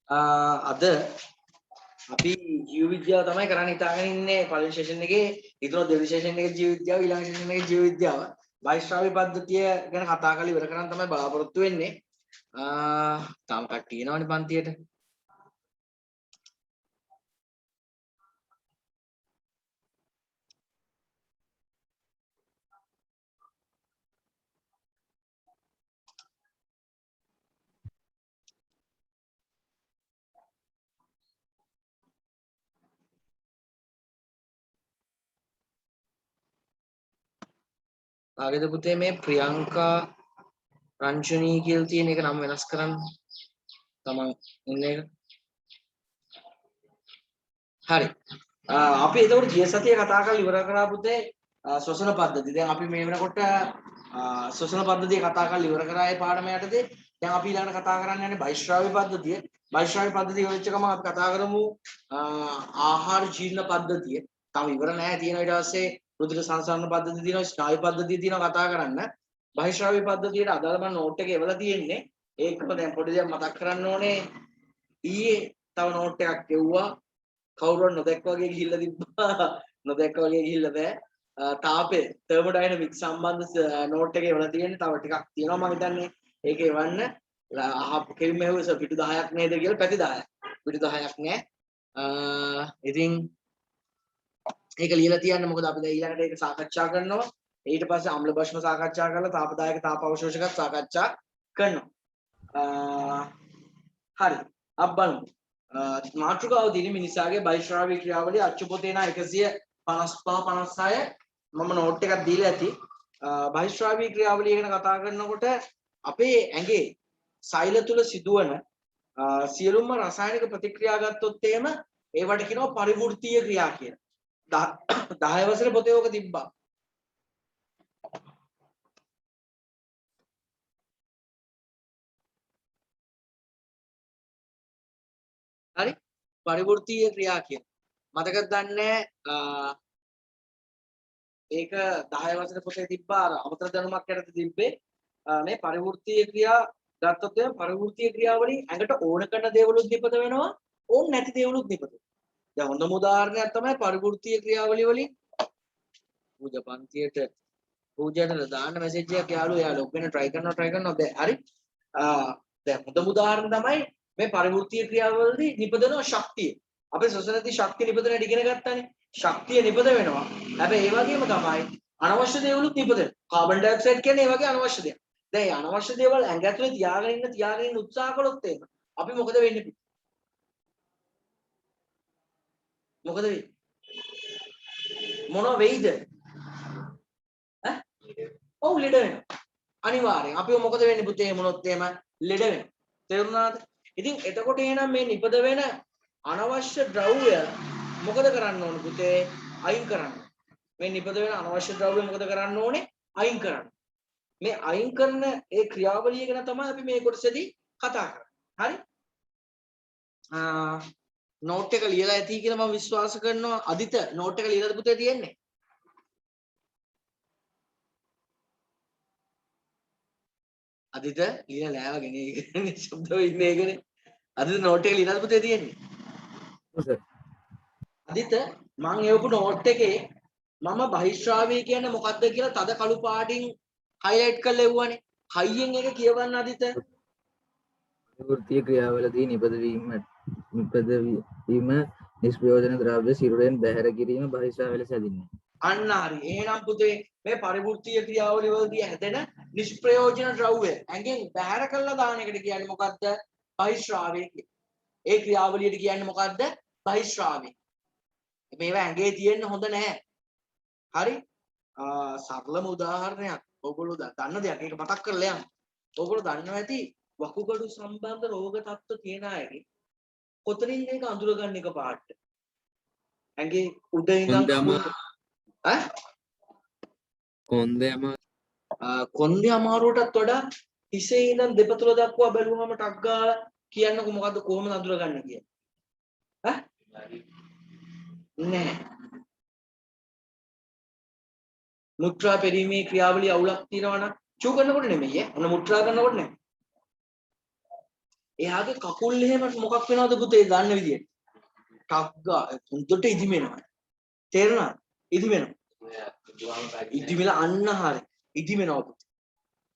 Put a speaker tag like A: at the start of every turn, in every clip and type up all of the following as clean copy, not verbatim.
A: අද අපි ජීව විද්‍යාව තමයි කරන්න හිතාගෙන ඉන්නේ පළවෙනි සෙෂන් එකේ. ඊතන දෙවෙනි සෙෂන් එකේ ජීව විද්‍යාව, ඊළඟ සෙෂන් එකේ ජීව විද්‍යාව. වෛශ්‍රාවි පද්ධතිය ගැන කතා කරලා ඉවර කරන් තමයි බලාපොරොත්තු වෙන්නේ. තාම කට්ටිය එනවනේ පන්තියට. ආගෙද පුතේ මේ ප්‍රියංකා රංජනී කියලා තියෙන එක නම් වෙනස් කරන්න. තමන් ඉන්නේ එක. හරි. අපි එතකොට ගිය සතියේ කතා කරලා ඉවර කරා පුතේ ශ්වසන පද්ධති. දැන් අපි මේ වෙනකොට ශ්වසන පද්ධතිය කතා කරලා ඉවර කරා ඒ පාඩම යටතේ. දැන් අපි ඊළඟට කතා කරන්න යන්නේ වෛශ්‍රාව්‍ය පද්ධතිය. වෛශ්‍රාව්‍ය පද්ධතිය වෙච්ච ගමන් අපි කතා කරමු ආහාර ජීර්ණ පද්ධතිය. තාම ඉවර නැහැ. තියෙනවා ඊට පස්සේ රුධිර සංසරණ පද්ධතිය තියෙනවා, ස්නායු පද්ධතිය තියෙනවා කතා කරන්න. වෛශ්‍රාව්‍ය පද්ධතියට අදාළ මම නෝට් එකේ එවලා තියෙන්නේ. ඒකම දැන් පොඩි දෙයක් මතක් කරන්න ඕනේ. ඊයේ තව නෝට් එකක් එව්වා. කවුරුන් නොදැක්ක වගේ ගිහිල්ලා තිබ්බා. නොදැක්ක වගේ ගිහිල්ලා බෑ. තාපේ තර්මොඩයිනමික්ස් සම්බන්ධ නෝට් එකේ වල තියෙන්නේ තව ටිකක් තියෙනවා මම හිතන්නේ. ඒක එවන්න. කෙලින්ම ඇහුවස පිටු 10ක් නේද කියලා පැති 10ක්. පිටු 10ක් නෑ. ඉතින් ඒක ලියලා තියන්න මොකද අපි දැන් ඊළඟට ඒක සාකච්ඡා කරනවා. ඊට පස්සේ අම්ල භෂ්ම සාකච්ඡා කරලා තාපදායක තාප අවශෝෂකත් සාකච්ඡා කරනවා. හරි. අපි බලමු. මාතෘකාව දින මිනිසාගේ බයිශ්‍රාවී ක්‍රියාවලිය අච්චු පොතේ නා 155 56 මම නෝට් එකක් දීලා ඇති. බයිශ්‍රාවී ක්‍රියාවලිය ගැන කතා කරනකොට අපේ ඇඟේ සෛල තුල සිදුවන සියලුම රසායනික ප්‍රතික්‍රියා ගත්තොත් එහෙම ඒවට කියනවා පරිවෘත්තීය ක්‍රියා කියලා. 10 වසරේ පොතේ ඕක තිබ්බා. හරි පරිවෘත්තීය ක්‍රියා කියන මතකද දන්නේ ඒක 10 වසරේ පොතේ තිබ්බා අර අමතර දැනුමක් යටතේ තිබ්බේ මේ පරිවෘත්තීය ක්‍රියා ගත්තොත් එහෙනම් පරිවෘත්තීය ක්‍රියාවලින් ඇඟට ඕන කරන දේවලුත් නිපද වෙනවා ඕන නැති දේවලුත් නිපද වෙනවා. දැන් හොඳම උදාහරණයක් තමයි පරිවෘත්තීය ක්‍රියාවලිය වලින් පූජා පන්තියට පූජාට දාන්න මැසේජ් එකක් යාළුවෝ එයා ලොග් වෙන්න try කරනවා දැන් හරි දැන් හොඳම උදාහරණ තමයි මේ පරිවෘත්තීය ක්‍රියාවලදී නිපදවන ශක්තිය. අපේ ශ්වසනදී ශක්තිය නිපදවන හැටි ඉගෙන ගත්තානේ. ශක්තිය නිපද වෙනවා. හැබැයි ඒ වගේම තමයි අනවශ්‍ය දේවලුත් නිපදවෙනවා. කාබන් ඩයොක්සයිඩ් කියන්නේ ඒ වගේ අනවශ්‍ය දෙයක්. දැන් මේ අනවශ්‍ය දේවල් ඇඟ ඇතුලේ තියාගෙන ඉන්න උත්සාහ කළොත් එහෙම අපි මොකද වෙන්නේ? මොකද වෙන්නේ? මොන වෙයිද? ඈ? ඔව් ලෙඩ වෙනවා. අනිවාර්යෙන්. අපිව මොකද වෙන්නේ පුතේ මොනොත් එහෙම ලෙඩ වෙනවා. තේරුණාද? ඉතින් එතකොට එහෙනම් මේ නිපද වෙන අනවශ්‍ය ද්‍රව්‍ය මොකද කරන්න ඕන පුතේ? අයින් කරන්න. මේ නිපද වෙන අනවශ්‍ය ද්‍රව්‍ය මොකද කරන්න ඕනේ? අයින් කරන්න. මේ අයින් කරන ඒ ක්‍රියාවලිය ගැන තමයි අපි මේ කොටසේදී කතා කරන්නේ. හරි? නෝට් එක ලියලා ඇති කියලා මම විශ්වාස කරනවා. අදිත නෝට් එක ලියලාද පුතේ තියෙන්නේ? අදිත ලියලා නෑ වගේ නේ. ශබ්දව ඉන්නේ ඒකනේ. අදිත නෝට් එක ලියලාද පුතේ තියෙන්නේ? අදිත මම එවපු නෝට් එකේ මම බහිශ්‍රාවී කියන්නේ මොකක්ද කියලා තද කළු පාටින් highlight කරලා එව්වනේ. හයියෙන් එක කියවන්න අදිත.
B: වෘත්තීය ක්‍රියාවලදී නිපදවීම නිෂ්ප්‍රයෝජන ද්‍රව්‍ය සිරුරෙන් බැහැර කිරීම බහිශ්‍රාවය ලෙස හැඳින්වේ.
A: අන්න හරි. එහෙනම් පුතේ මේ පරිවෘත්තීය ක්‍රියාවලිය වලදී හැදෙන නිෂ්ප්‍රයෝජන ද්‍රව්‍ය ඇඟෙන් බැහැර කළා දාන එකට කියන්නේ මොකද්ද? බහිශ්‍රාවය කියන්නේ. ඒ ක්‍රියාවලියට කියන්නේ මොකද්ද? බහිශ්‍රාවය. මේවා ඇඟේ තියෙන්න හොඳ නැහැ. හරි? සරලම උදාහරණයක්. ඕගොල්ලෝ දන්න දෙයක්. ඒක මතක් කරලා යන්න. ඕගොල්ලෝ දන්නවා ඇති වකුගඩු සම්බන්ධ රෝග තත්ත්ව තියෙන අයගේ කොතනින් මේක අඳුරගන්න එක පාට. ඇඟේ උඩ ඉඳන් කොන්දේ අමාරුවටත් වඩා හිසේ ඉඳන් දෙපතුල දක්වා බැලුවම ටක් ගාලා කියන්නකො මොකද්ද කොහොමද අඳුරගන්නේ කියලා. නෑ. මුත්‍රා පෙරීමේ ක්‍රියාවලිය අවුලක් තියෙනවා නම් චූ කරනකොට නෙමෙයි ඈ. ඔන්න මුත්‍රා කරනකොට නෙමෙයි. එයාගේ කකුල් එහෙම මොකක් වෙනවද පුතේ ගන්න විදියට. ටග්ගා හොඳට ඉදිමෙනවා. තේරුණාද? ඉදිමෙනවා. ඉදිමෙලා අන්න හරි. ඉදිමෙනවා පුතේ.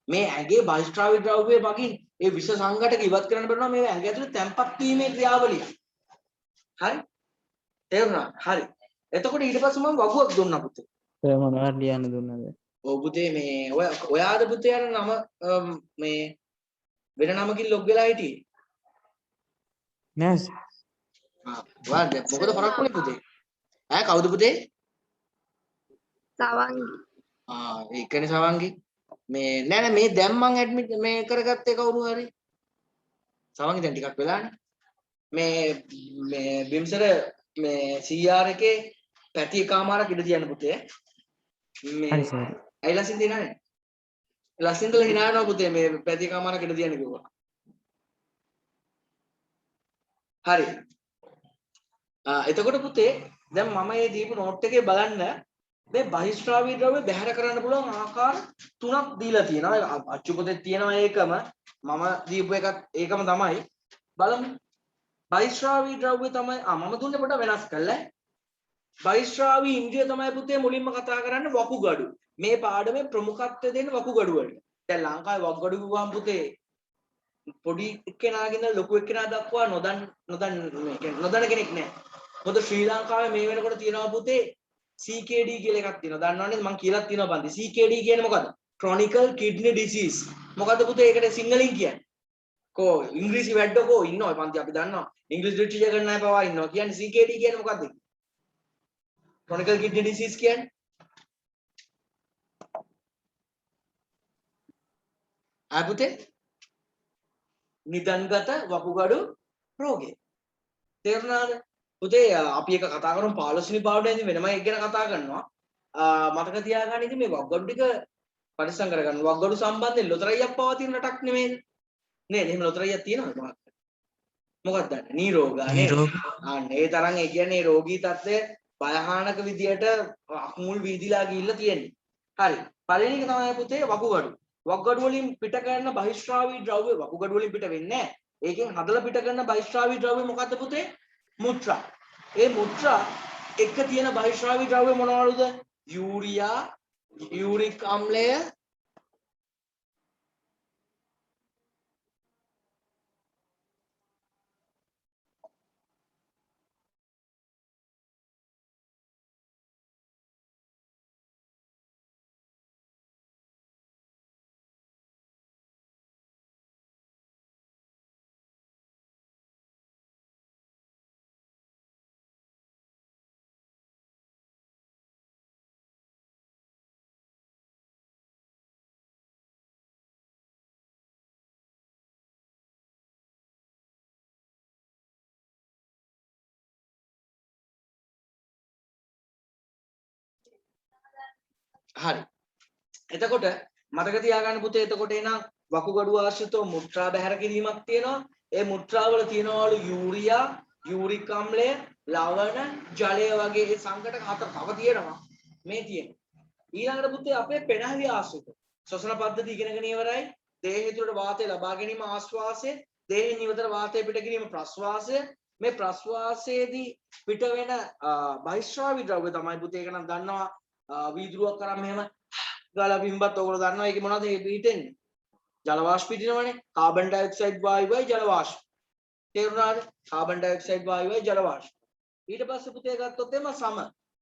A: මේ ඇඟේ බහිස්ත්‍රාවි ද්‍රව්‍ය මගින් ඒ විෂ සංඝටක ඉවත් කරන්න බැරනවා මේ ඇඟ ඇතුලේ තැම්පත් වීමේ ක්‍රියාවලිය. හරි? තේරුණා? හරි. එතකොට ඊට පස්සේ මම වගුවක් දුන්නා පුතේ.
B: ඔය මොනවද ලියන්න දුන්නද?
A: ඔව් පුතේ මේ ඔයාද පුතේ යන නම මේ වෙන නමකින් ලොග් වෙලා හිටියේ.
B: නෑ.
A: ඔයා මොකද කරක් වුනේ පුතේ? ඈ කවුද පුතේ?
C: සවංගි.
A: ඒකනේ සවංගි. මේ නෑ මේ දැන් මං ඇඩ්මිට් මේ කරගත්තේ කවුරු හරි. සවංගි දැන් ටිකක් වෙලානේ. මේ බිම්සර මේ CR එකේ පැති එකමාරක් ඉඳ තියන්න පුතේ. මේ
B: හරි සර්.
A: ඇයි ලසින් දිනන්නේ? ලසින් දල hina යනවා පුතේ මේ පැති එකමාරක් ඉඳ තියන්න කිව්වා. හරි. එතකොට පුතේ දැන් මම මේ දීපු නෝට් එකේ බලන්න මේ බහිස්ත්‍රාවී ද්‍රව්‍ය බැහැර කරන්න පුළුවන් ආකාර තුනක් දීලා තියෙනවා. අච්චු පොතේ තියෙනවා ඒකම මම දීපු එකත් ඒකම තමයි. බලමු. බහිස්ත්‍රාවී ද්‍රව්‍ය තමයි මම දුන්නේ පොඩ වෙනස් කළා. බහිස්ත්‍රාවී ඉන්ද්‍රිය තමයි පුතේ මුලින්ම කතා කරන්නේ වකුගඩු. මේ පාඩමේ ප්‍රමුඛත්වය දෙන වකුගඩු වලට. දැන් ලංකාවේ වකුගඩු ගුවන් පුතේ පොඩි එක්කෙනාගෙන ලොකු එක්කෙනා දක්වා නොදන්න කෙනෙක් නැහැ. මොකද ශ්‍රී ලංකාවේ මේ වෙනකොට තියෙනවා පුතේ CKD කියලා එකක් තියෙනවා. දන්නවනේ මම කියලා තියෙනවා බන්දි. CKD කියන්නේ මොකද්ද? Chronic Kidney Disease. මොකද්ද පුතේ ඒකට සිංහලෙන් කියන්නේ? කෝ ඉංග්‍රීසි වැඩකෝ ඉන්නවා පන්ති අපි දන්නවා. ඉංග්‍රීසි ලිටරචර් කරන්න අය පවා ඉන්නවා. කියන්නේ CKD කියන්නේ මොකද්ද? Chronic Kidney Disease කියන්නේ පුතේ නිදන්ගත වකුගඩු රෝගය. තේරුණාද? පුතේ අපි එක කතා කරමු 15 වෙනි පාඩමේදී වෙනම එක ගැන කතා කරනවා. මතක තියාගන්න ඉතින් මේ වකුගඩු ටික පරිස්සම් කරගන්න. වකුගඩු සම්බන්ධයෙන් ලොතරැයියක් පවතින රටක් නෙමෙයි. නේද? එහෙම ලොතරැයියක් තියෙනවද මොකක්ද? මොකක්ද? නීරෝගා නේද? ඒ තරම් ඒ කියන්නේ රෝගී තත්ත්වය භයානක විදියට අකුමුල් වීදිලා ගිහිල්ලා තියෙන්නේ. හරි. පළවෙනි එක තමයි පුතේ වකුගඩු. වකුගඩු වලින් පිට කරන බහිස්ත්‍රාවී ද්‍රව්‍ය වකුගඩු වලින් පිට වෙන්නේ නැහැ. ඒකෙන් හදලා පිට කරන බහිස්ත්‍රාවී ද්‍රව්‍ය මොකද්ද පුතේ? මුත්‍රා. ඒ මුත්‍රා එක තියෙන බහිස්ත්‍රාවී ද්‍රව්‍ය මොනවලුද? යූරියා, යූරික් අම්ලය, හරි. එතකොට මතක තියාගන්න පුතේ එතකොට එනම් වකුගඩු ආශ්‍රිතව මුත්‍රා බැහැර කිරීමක් තියෙනවා. ඒ මුත්‍රා වල තියෙනවලු යූරියා, යූරික් අම්ලය, ලවණ, ජලය වගේ ඒ සංඝටක හතර තව තියෙනවා. මේ තියෙනවා. ඊළඟට පුතේ අපේ පෙනහැලි ආශ්‍රිත ශ්වසන පද්ධති ඉගෙනගෙන ඉවරයි. දේහය තුළට වාතය ලබා ගැනීම ආශ්වාසය, දේහෙන් ඉවතට වාතය පිට කිරීම ප්‍රශ්වාසය. මේ ප්‍රශ්වාසයේදී පිට වෙන බහිස්ත්‍රාවී ද්‍රව්‍ය තමයි පුතේ ඒක නම් දන්නවා. වීදුරුවක් කරන් මෙහෙම ගාලා බිම්බත් ඔයගොල්ලෝ දන්නවා ඒකේ මොනවද හිටින්නේ? ජල වාෂ්ප පිටිනවනේ. කාබන් ඩයොක්සයිඩ් වායුවයි ජල වාෂ්ප. තේරුණාද? කාබන් ඩයොක්සයිඩ් වායුවයි ජල වාෂ්ප. ඊට පස්සේ පුතේ ගත්තොත් එම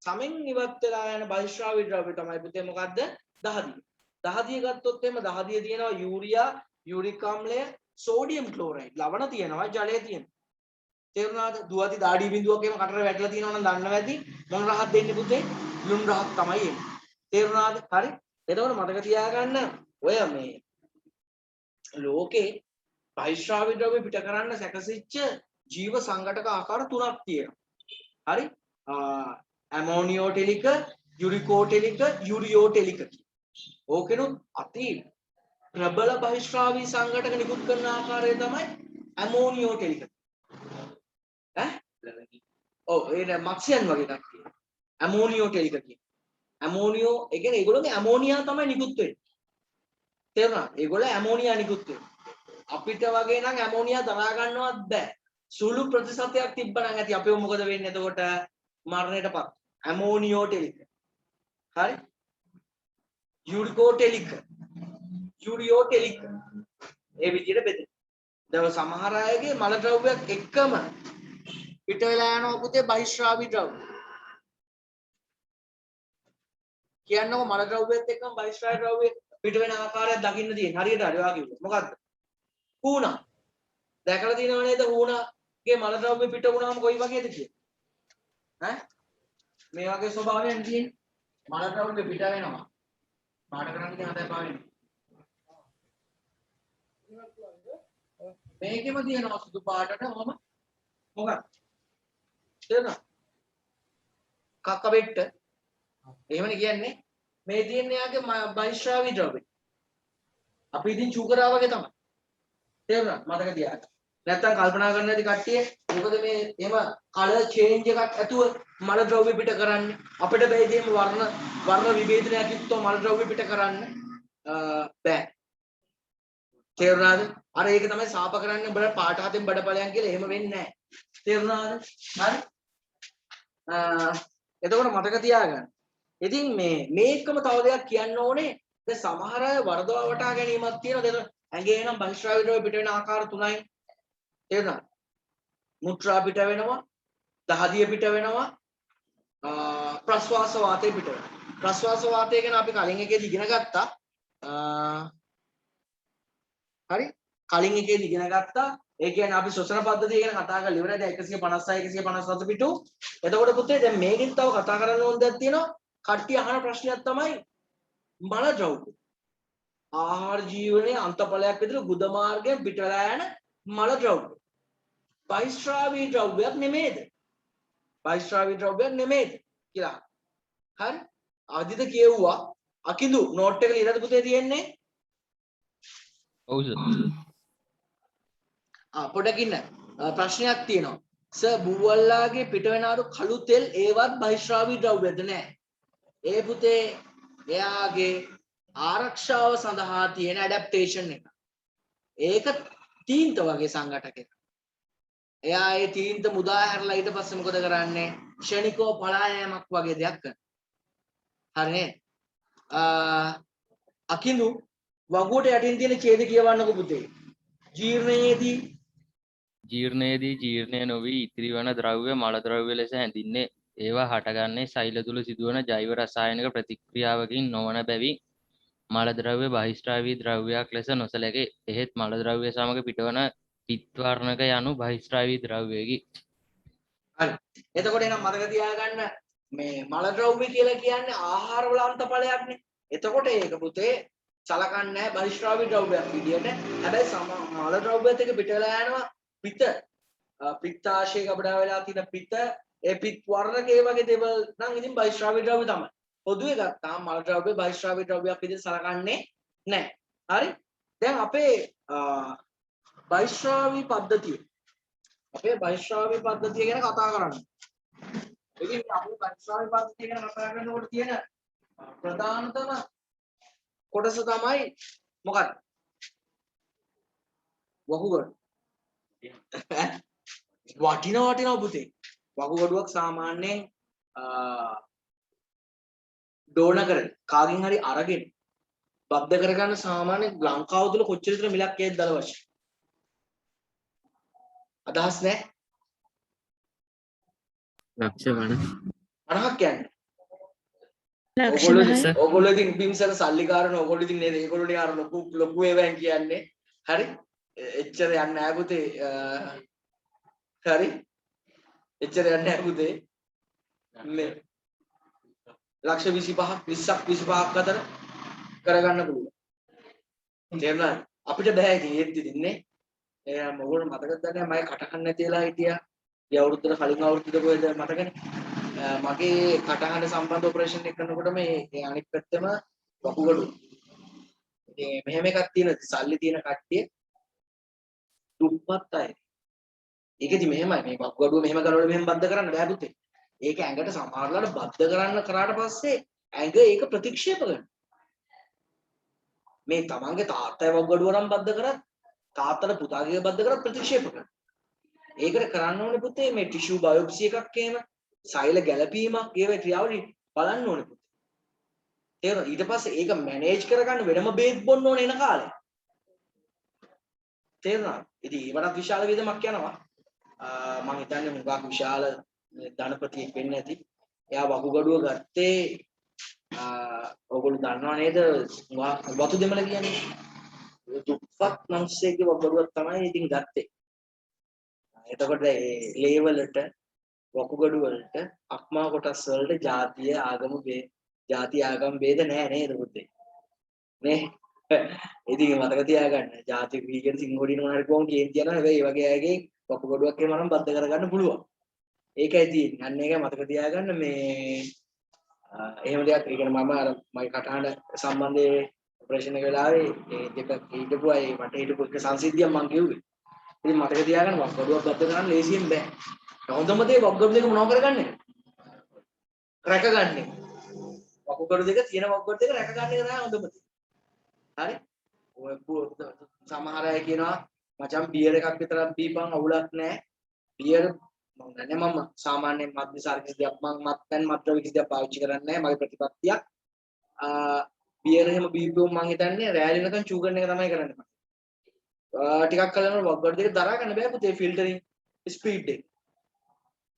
A: සමෙන් ඉවත් වෙලා යන බහිස්ත්‍රාවී ද්‍රව්‍ය තමයි පුතේ මොකද්ද? දහදිය. දහදිය ගත්තොත් එම දහදිය තියෙනවා යූරියා, යූරික් අම්ලය, සෝඩියම් ක්ලෝරයිඩ්. ලවණ තියෙනවා, ජලය තියෙනවා. තේරුණාද? දුවති දාඩි බිඳුවක් එහෙම කටට වැටලා තියෙනවා නම් දන්නවා ඇති. මොන රහක් දෙන්නේ පුතේ? ලුණු රහක් තමයි එන්නේ. තේරුණාද? හරි. එතකොට මතක තියාගන්න ඔය මේ ලෝකේ බහිස්ත්‍රාවී ද්‍රව්‍ය පිට කරන්න සැකසිච්ච ජීව සංඝටක ආකාර තුනක් තියෙනවා. හරි? ඇමෝනියෝටෙලික, යුරිකෝටෙලික, යුරියෝටෙලික. ඕකෙනුත් අති ප්‍රබල බහිස්ත්‍රාවී සංඝටක නිකුත් කරන ආකාරය තමයි ඇමෝනියෝටෙලික. ඔව් ඒ මක්සියන් වගේ කට්ටිය. ඇමෝනියෝටෙලික කියන්නේ. ඇමෝනියෝ ඒ කියන්නේ ඒගොල්ලෝගේ ඇමෝනියා තමයි නිකුත් වෙන්නේ. තේරුණා? ඒගොල්ලෝ ඇමෝනියා නිකුත් වෙනවා. අපිට වගේ නම් ඇමෝනියා දරා ගන්නවත් බෑ. සුළු ප්‍රතිශතයක් තිබ්බනම් ඇති අපිව මොකද වෙන්නේ එතකොට මරණයටපත්. ඇමෝනියෝටෙලික. හරි? යුරිකෝටෙලික. යුරියෝටෙලික. ඒ විදිහට බෙදෙනවා. දැන් සමහර අයගේ මල ද්‍රව්‍යයක් එක්කම පිට වෙලා යනවා පුතේ බහිශ්‍රාවී ද්‍රව්‍ය. කියන්නකො මල ද්‍රව්‍යයත් එක්කම බහිශ්‍රාවී ද්‍රව්‍ය පිට වෙන ආකාරයක් දකින්න තියෙන. හරියට හරි ඔයා කිව්වා. මොකද්ද? හුණා. දැකලා තියෙනව නේද හුණාගේ මල ද්‍රව්‍ය පිට වුණාම කොයි වගේද කියලා? මේ වගේ ස්වභාවයක් තියෙන්නේ. මල ද්‍රව්‍ය පිට වෙනවා. පාට කරන්නේ හදයි පාවෙන්නේ. මේකෙම තියෙනවා සුදු පාටට මොම මොකක්ද? තේරෙනවද? කක්ක බෙට්ට. එහෙමනේ කියන්නේ. මේ තියෙන්නේ යාගේ බහිශ්‍රාවී ද්‍රව්‍ය. අපි ඉතින් චුකරා වගේ තමයි. තේරුණාද? මතක තියාගන්න. නැත්තම් කල්පනා කරන්න ඇති කට්ටිය මොකද මේ එහෙම කලර් චේන්ජ් එකක් ඇතුව මල ද්‍රව්‍ය පිට කරන්නේ. අපිට බෑ ඉතින් වර්ණ විභේදනයක් යුක්තව මල ද්‍රව්‍ය පිට කරන්න බෑ. තේරුණාද? අර ඒක තමයි සාප කරන්නේ උඹලා පාට හතෙන් බඩපලයන් කියලා. එහෙම වෙන්නේ නැහැ. තේරුණාද? හරි? එතකොට මතක තියාගන්න. ඉතින් මේකම තව දෙයක් කියන්න ඕනේ. දැන් සමහර අය වරදවා වටා ගැනීමක් තියෙනවා. දැන් ඇඟේ නම් බහිශ්‍රාවී ද්‍රව්‍ය පිට වෙන ආකාර තුනයි. තේරුණාද? මුත්‍රා පිට වෙනවා, දහදිය පිට වෙනවා, ප්‍රස්වාස වාතය පිට වෙනවා. ප්‍රස්වාස වාතය ගැන අපි කලින් එකේදී ඉගෙන ගත්තා. හරි? කලින් එකේදී ඉගෙන ගත්තා. ඒ කියන්නේ අපි ශ්වසන පද්ධතිය ගැන කතා කරලා ඉවරයි. දැන් 156 157 පිටු. එතකොට පුතේ දැන් මේකෙන් තව කතා කරන්න ඕන දෙයක් තියෙනවා. කට්ටිය අහන ප්‍රශ්නයක් තමයි මල ද්‍රව්‍ය. ආහාර ජීවනයේ අන්තඵලයක් විදිහට ගුද මාර්ගයෙන් පිට වෙලා යන මල ද්‍රව්‍ය. බහිශ්‍රාවී ද්‍රව්‍යයක් නෙමෙයිද? බහිශ්‍රාවී ද්‍රව්‍යයක් නෙමෙයිද කියලා. හරි? ආදිත කියුවා අකිදු නෝට් එක ලියලාද පුතේ තියෙන්නේ?
C: ඔව් සර්.
A: පොඩකින් ප්‍රශ්නයක් තියෙනවා. සර් බුවල්ලාගේ පිට වෙන අර කළු තෙල් ඒවත් බහිශ්‍රාවී ද්‍රව්‍යද නැහැ. ඒ පුතේ එයාගේ ආරක්ෂාව සඳහා තියෙන ඇඩැප්ටේෂන් එක. ඒක තීන්ත වගේ සංඝටකයක්. එයා ඒ තීන්ත මුදා හැරලා ඊට පස්සේ මොකද කරන්නේ? ක්ෂණිකව පලා යෑමක් වගේ දෙයක් කරනවා. හරිනේ? අකිඳු වගුවට යටින් තියෙන ඡේද කියවන්නකො පුතේ.
C: ජීර්ණයේදී ජීර්ණය නොවි ඉතිරි වන ද්‍රව්‍ය මල ද්‍රව්‍ය ලෙස හැඳින්නේ. ඒවා හටගන්නේ සෛල තුල සිදුවන ජෛව රසායනික ප්‍රතික්‍රියාවකින් නොවන බැවින් මල ද්‍රව්‍ය බහිශ්‍රාවී ද්‍රව්‍යයක් ලෙස නොසැලකේ. එහෙත් මල ද්‍රව්‍ය සමග පිටවන පිත් වර්ණක යනු බහිශ්‍රාවී ද්‍රව්‍යයකි.
A: හරි. එතකොට එනම් මතක තියාගන්න මේ මල ද්‍රව්‍ය කියලා කියන්නේ ආහාර වල අන්තඵලයක්නේ. එතකොට ඒක පුතේ සලකන්නේ නැහැ බහිශ්‍රාවී ද්‍රව්‍යයක් විදියට. හැබැයි මල ද්‍රව්‍යත් එක පිට වෙලා යනවා පිත. පිත්තාශය ගබඩා වෙලා තියෙන පිත ඒ පිත් වර්ණක ඒ වගේ දේවල් නම් ඉතින් බහිශ්‍රාවී ද්‍රව්‍ය තමයි. පොදුවේ ගත්තාම මල ද්‍රව්‍ය බහිශ්‍රාවී ද්‍රව්‍යයක් විදිහට සලකන්නේ නැහැ. හරි? දැන් අපේ බහිශ්‍රාවී පද්ධතිය ගැන කතා කරන්න. ඉතින් අපි බහිශ්‍රාවී පද්ධතිය ගැන කතා කරනකොට තියෙන ප්‍රධානතම කොටස තමයි මොකක්ද? වකුගඩු. වටිනා පුතේ. වකුගඩුවක් සාමාන්‍යයෙන් ඩෝන කරන කාගෙන් හරි අරගෙන බද්ධ කරගන්න සාමාන්‍ය ලංකාව තුල කොච්චර විතර මිලක් ඒත් දල වශයෙන් අදහස් නැහැ.
B: ලක්ෂ
A: 50ක් කියන්නේ. ඕගොල්ලෝ ඉතින් බිම්සර සල්ලිකාරන ඕගොල්ලෝ ඉතින් නේද? ඒගොල්ලෝනේ අර ලොකු ඒවාන් කියන්නේ. හරි? එච්චර යන්නේ නැහැ පුතේ. හරි? එච්චර යන්නේ නැහැ පුතේ. මේ ලක්ෂ 25ක් අතර කරගන්න පුළුවන්. තේරුණාද? අපිට බෑ ඉතින් ඒත් ඉතින්නේ. මොකද මතකද නැහැ මම කටහඬ නැතිලා හිටියා. ඒ අවුරුද්දට කලින් අවුරුද්දක කොහෙද මතකනේ. මගේ කටහඬ සම්බන්ධ ඔපරේෂන් එක කරනකොට මේ අනිත් පැත්තම වකුගඩු. ඉතින් මෙහෙම එකක් තියෙනවා. සල්ලි තියෙන කට්ටිය දුප්පත් අය. ඒකෙදි මෙහෙමයි මේ වකුගඩුව මෙහෙම කරනකොට මෙහෙම බද්ධ කරන්න බෑ පුතේ. ඒක ඇඟට සමහරවල්ලාට බද්ධ කරන්න කරාට පස්සේ ඇඟ ඒක ප්‍රතික්ෂේප කරනවා. මේ තමන්ගේ තාත්තයි වකුගඩුව නම් බද්ධ කරත් තාත්තට පුතාගේ බද්ධ කරලා ප්‍රතික්ෂේප කරනවා. ඒකට කරන්න ඕනේ පුතේ මේ ටිෂු බයොප්සි එකක් එහෙම සෛල ගැළපීමක් ඒවේ ක්‍රියාවලිය බලන්න ඕනේ පුතේ. තේරුණා? ඊට පස්සේ ඒක මැනේජ් කරගන්න වෙනම බේත් බොන්න ඕනේ එන කාලේ. තේරුණා? ඉතින් ඒවටත් විශාල වේදමක් යනවා. මම හිතන්නේ මුගක් විශාල ධනපතියෙක් වෙන්න ඇති. එයා වකුගඩුව ගත්තේ ඔයගොල්ලෝ දන්නව නේද? වතු දෙමළ කියන්නේ. දුප්පත් මිනිස්සෙක්ගේ වකුගඩුවක් තමයි ඉතින් ගත්තේ. එතකොට ඒ ලේවලට වකුගඩු වලට අක්මා කොටස් වලට ಜಾතිය ආගම ಜಾති ආගම් ભેද නැහැ නේද පුතේ නේ ඉතින් මතක තියාගන්න ಜಾති වීගෙන සිංහෝඩින මොනාරි කොහොම කේන්ති යනවා හැබැයි ඒ වගේ අයගේ වකුගඩුවක් එහෙම නම් බද්ධ කරගන්න පුළුවන් ඒකයි තියෙන්නේ අන්න ඒක මතක තියාගන්න මේ එහෙම දෙයක් ඒ කියන්නේ මම අර මගේ කටහඬ සම්බන්ධයේ ඔපරේෂන් එක වෙලාවේ ඒ දෙක හිටපු අය මට හිටපු එක සංසිද්ධියක් මම කිව්වේ ඉතින් මතක තියාගන්න වකුගඩුවක් බද්ධ කරන්න ලේසියෙන් බෑ හොඳම දේ වකුගඩු දෙක මොනව කරගන්නේ? රැකගන්නේ. වකුගඩු දෙක තියෙන වකුගඩු දෙක රැකගන්න එක තමයි හොඳම දේ. හරි? ඔය සමහර අය කියනවා මචං බියර් එකක් විතරක් බීපන් අවුලක් නැහැ. බියර් මම දන්නේ මම සාමාන්‍ය මද්යසාර කිසියක් මම මත්පැන් මත්ද්‍රව්‍ය කිසියක් පාවිච්චි කරන්නේ නැහැ. මගේ ප්‍රතිපත්තියක්. බියර් එහෙම බීපුවම මම හිතන්නේ රෑලි නැකන් චූ කරන එක තමයි කරන්නේ. ටිකක් කලන වකුගඩු දෙක දරා ගන්න බෑ පුතේ ෆිල්ටරින් ස්පීඩ් එක.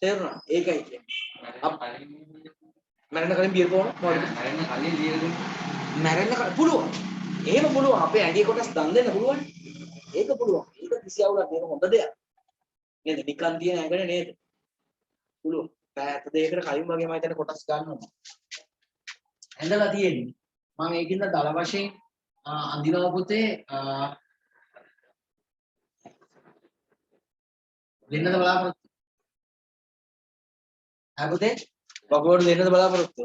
A: තේරුණා ඒකයි කියන්නේ මැරෙන්න කලින් බියර් බෝන මැරෙන්න කලින් බියර් දුන්න මැරෙන්න පුළුවන් එහෙම පුළුවන් අපේ ඇඟේ කොටස් දන් දෙන්න පුළුවන් ඒක පුළුවන් ඒක කිසි අවුලක් නෑ හොඳ දෙයක් නේද නිකන් තියෙන ඇඟනේ නේද පුළුවන් පැය දෙකකට කලින් වගේ මම හිතන්නේ කොටස් ගන්නවා ඇඳලා තියෙන්නේ මම ඒකින්ද දල වශයෙන් අඳිනවා පුතේ වෙන්නද බලාපොරොත්තු අපතේ වකුගඩු දෙන්නද බලාපොරොත්තු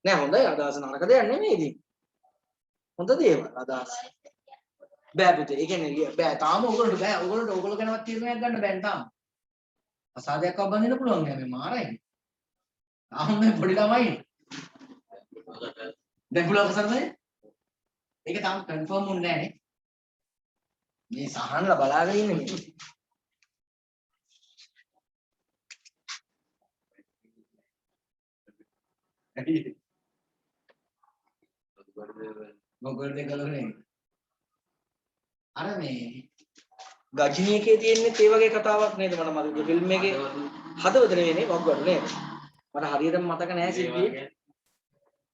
A: නෑ හොඳයි අදහස නරක දෙයක් නෙමෙයි ඉතින් හොඳ දේවල් අදහස් බෑ පුතේ ඒ කියන්නේ බෑ තාම ඕගොල්ලෝ ගැනවත් තීරණයක් ගන්න බෑ තාම අසාදයක් අවබන්දින්න පුළුවන් නෑ මේ මාරයි තාම මේ පොඩි ළමයි දැන් පුළුවන් කරන්නේ ඒක තාම කන්ෆර්ම් වුනේ නෑනේ මේ සහනලා බලාගෙන ඉන්නේ මේ මොකද කලරේ අර මේ ගජිනී එකේ තියෙන්නේ ඒ වගේ කතාවක් නේද මට මතක ෆිල්ම් එකේ හදවත නෙවෙයිනේ වකුගඩු නේද මට හරියටම මතක නැහැ සිද්ධිය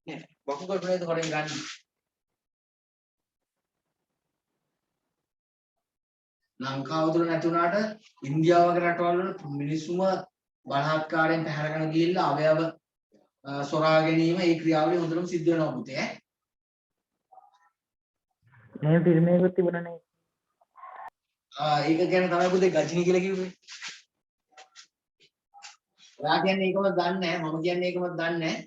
A: නේද වකුගඩු නේද හොරෙන් ගන්න ලංකාව තුල නැති වුණාට ඉන්දියාව වගේ රටවල් වල මිනිස්සුම බලහත්කාරයෙන් පැහැරගෙන ගිහිල්ලා අවයව සොරා ගැනීම ඒ ක්‍රියාවලිය හොඳටම සිද්ධ වෙනවා පුතේ
B: මේ ෆිල්ම් එකකුත් තිබුණා නේ.
A: ඒක ගැන තමයි පුතේ ගජිනී කියලා කිව්වේ. ඔයා කියන්නේ ඒකම දන්නේ නැහැ මම කියන්නේ ඒකම දන්නේ නැහැ.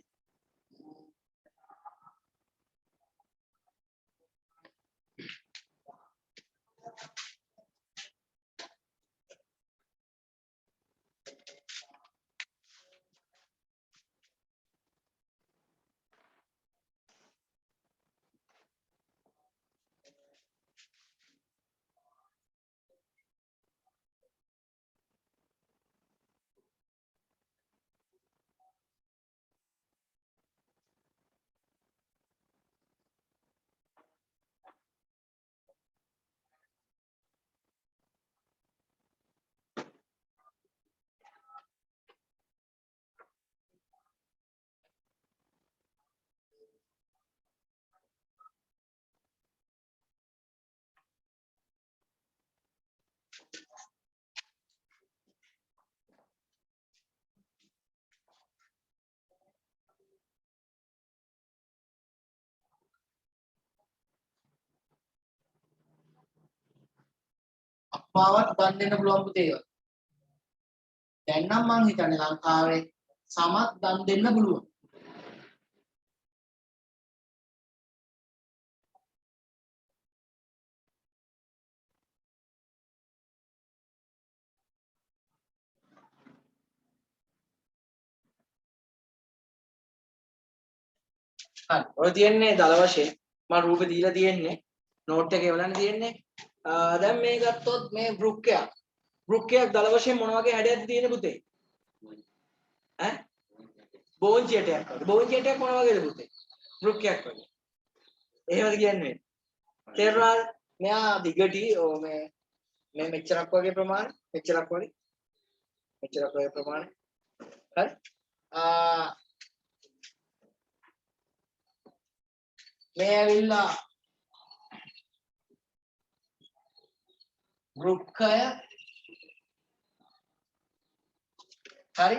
A: අක්මාවත් දන් දෙන්න පුළුවන් පුතේ. දැන් නම් මං හිතන්නේ ලංකාවේ සමත් දන් දෙන්න පුළුවන්. හරි. ඔය තියන්නේ දල වශයෙන් මම රූපේ දීලා තියෙන්නේ නෝට් එකේ බලන්න තියෙන්නේ දැන් මේ ගත්තොත් මේ වෘක්කයක්. වෘක්කයක් දල වශයෙන් මොන වගේ හැඩයක්ද තියෙන්නේ පුතේ? ඈ? බෝංචියටයක් වගේ. බෝංචියටයක් මොන වගේද පුතේ? වෘක්කයක් වගේ. එහෙමද කියන්නේ? තේරුණාද? මෙයා දිගටි මේ මෙච්චරක් වගේ ප්‍රමාණය, මෙච්චරක් වගේ. මෙච්චරක් වගේ ප්‍රමාණය. හරි? මේ ඇවිල්ලා වෘක්කය. හරි?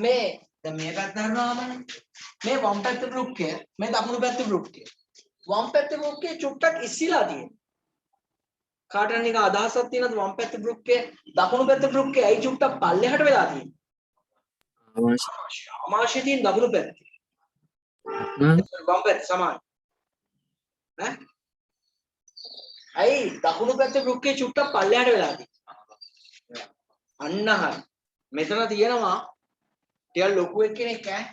A: මේ දැන් මේකත් දරනවාමනේ. මේ වම් පැත්තේ වෘක්කය, මේ දකුණු පැත්තේ වෘක්කය. වම් පැත්තේ වෘක්කය චුට්ටක් ඉස්සිලා තියෙනවා. කාටද නික අදහසක් තියෙනවද වම් පැත්තේ වෘක්කය දකුණු පැත්තේ වෘක්කය ඇයි චුට්ටක් පල්ලෙහාට වෙලා තියෙන්නේ? අමාශය තියෙන දකුණු පැත්තේ. වම් පැත්තේ සමාන. ඈ? ඇයි දකුණු පැත්තේ වෘක්කය චුට්ටක් පල්ලෙහාට වෙලා තියෙන්නේ? අන්න හරි. මෙතන තියෙනවා ටිකක් ලොකු එක්කෙනෙක් ඈ.